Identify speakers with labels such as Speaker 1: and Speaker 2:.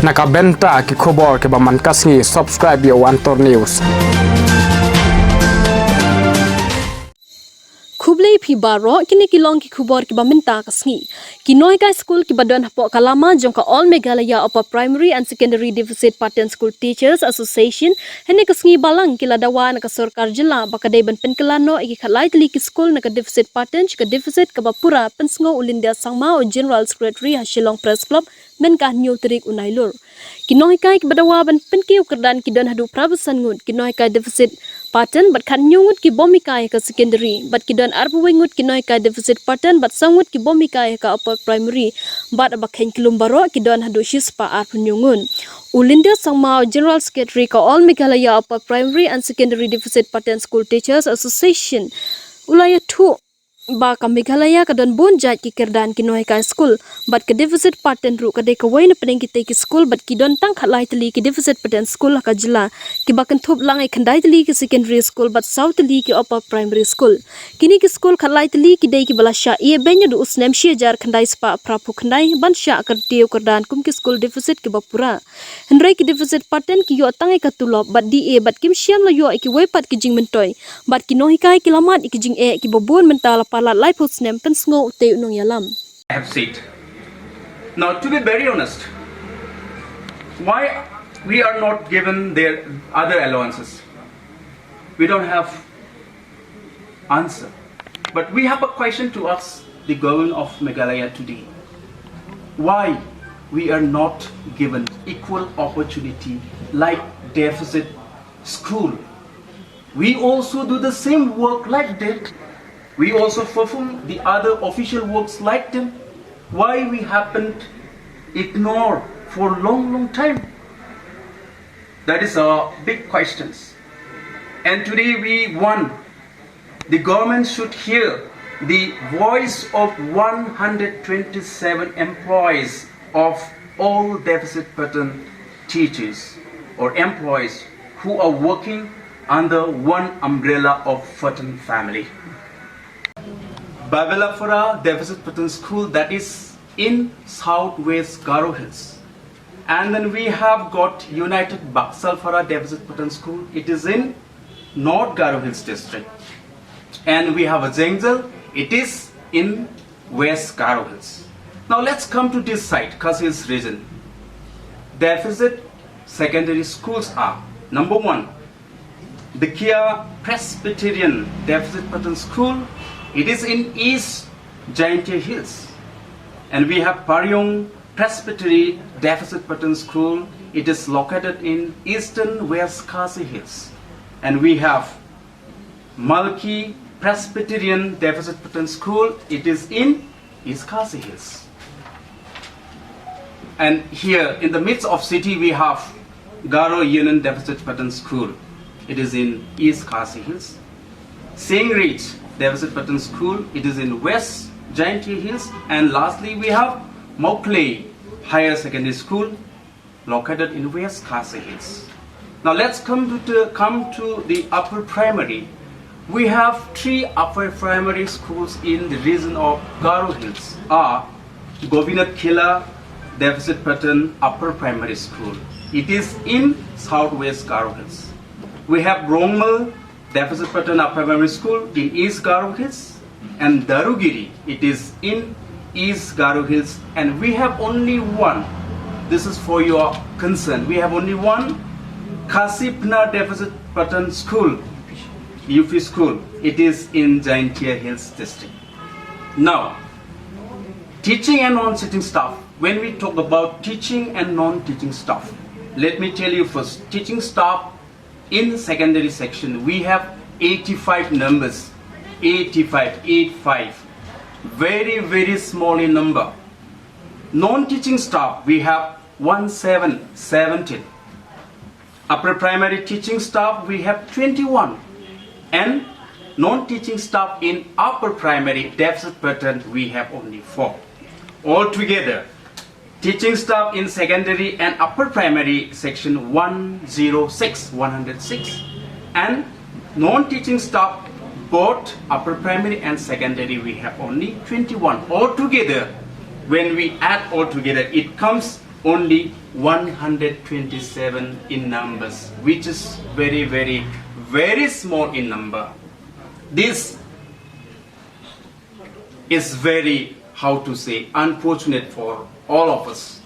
Speaker 1: Nakabenta ki khobor ke baman kasngi subscribe yo Antor News.
Speaker 2: Kublai phi baro kini kilong ki khubor ki baminta kasngi kinoi ka school ki badon hapo kalama jongka all Meghalaya upper primary and secondary deficit pattern school teachers association hene kasngi balang ki ladawa na sarkar jilla bakadai ban penkelano iki khalai tli ki school na ka deficit pattern ka deficit ka bapura pensngo ulindia sangma o general secretary Hashilong press club men ka new trik unailur kinoi kai ki badawa ban penkiu kerdan ki don hadu prabasan ngut kinoi kai deficit pattern bat khan nyungut ki bomikai ka secondary bat ki don arbuwengut ki noi ka deficit pattern bat sangut ki bomikai ka upper primary bat abakhen kilum baro ki don hadu shispa arpunyungun ulindia sangma general secretary ka all Meghalaya upper primary and secondary deficit pattern school teachers association ulaya thu ba ka Meghalaya ka don bon jat ki kerdan ki noi ka school bat ka deficit pattern ru ka de ka wain peneng ki te ki school bat ki don tang khalai tli ki deficit pattern school ka jila ki bakan thop langai khandai tli ki secondary school bat south tli ki upper primary school kini ki school khalai tli ki de ki balasha ye benya du usnem shi jar khandai spa prapu khandai ban sha kar tiu kerdan kum ki school deficit ki bapura hendrai ki deficit pattern ki yo tangai ka tulop bat di e bat kim siam la yo ki wai pat ki jing mentoy bat ki noi kai ki lamat ki jing e ki bobon mental pala life hosnem pensngo te unong yalam
Speaker 3: I have said. Now, to be very honest, why we are not given their other allowances? We don't have answer. But we have a question to ask the government of Meghalaya today. Why we are not given equal opportunity like deficit school? We also do the same work like that. We also perform the other official works like them. Why we haven't ignored for long time? That is our big questions. And today we want the government should hear the voice of 127 employees of all deficit pattern teachers or employees who are working under one umbrella of Pattern family. Babalapura Deficit Pattern School, that is in southwest Garo Hills. And then we have got United Baksalpura Deficit Pattern School. It is in North Garo Hills district. And we have a Zengzal. It is in West Garo Hills. Now let's come to this side, Khas region. Deficit secondary schools are number 1, the Kylla Presbyterian Deficit Pattern School. It is in East Giantia Hills. And we have Paryong Presbytery Deficit Pattern School. It is located in Eastern West Khasi Hills. And we have Malki Presbyterian Deficit Pattern School. It is in East Khasi Hills. And here in the midst of city we have Garo Union Deficit Pattern School. It is in East Khasi Hills. Singreach Deficit Pattern School, it is in West Giantia Hills. And lastly we have Maukley Higher Secondary School located in West Khasi Hills. Now let's come to the upper primary. We have 3 upper primary schools in the region of Garo Hills are Govinath Kylla Deficit Pattern Upper Primary School. It is in southwest Garo Hills. We have Brongmal Deficit Pattern Upper Primary School in East Garo Hills, and Darugiri, it is in East Garo Hills, and we have only one. This is for your concern. We have only one Khasipna Deficit Pattern School, UP School. It is in Giantia Hills district. Now, teaching and non-teaching staff. When we talk about teaching and non-teaching staff, let me tell you first, teaching staff in secondary section, we have 85 numbers, 85. Very small in number. Non-teaching staff, we have 17. Upper primary teaching staff, we have 21. And non-teaching staff in upper primary deficit pattern, we have only 4. Altogether, teaching staff in secondary and upper primary section 106, and non-teaching staff both upper primary and secondary we have only 21. Altogether, when we add all together, it comes only 127 in numbers, which is very, very, very small in number. This is very, how to say, unfortunate for all of us.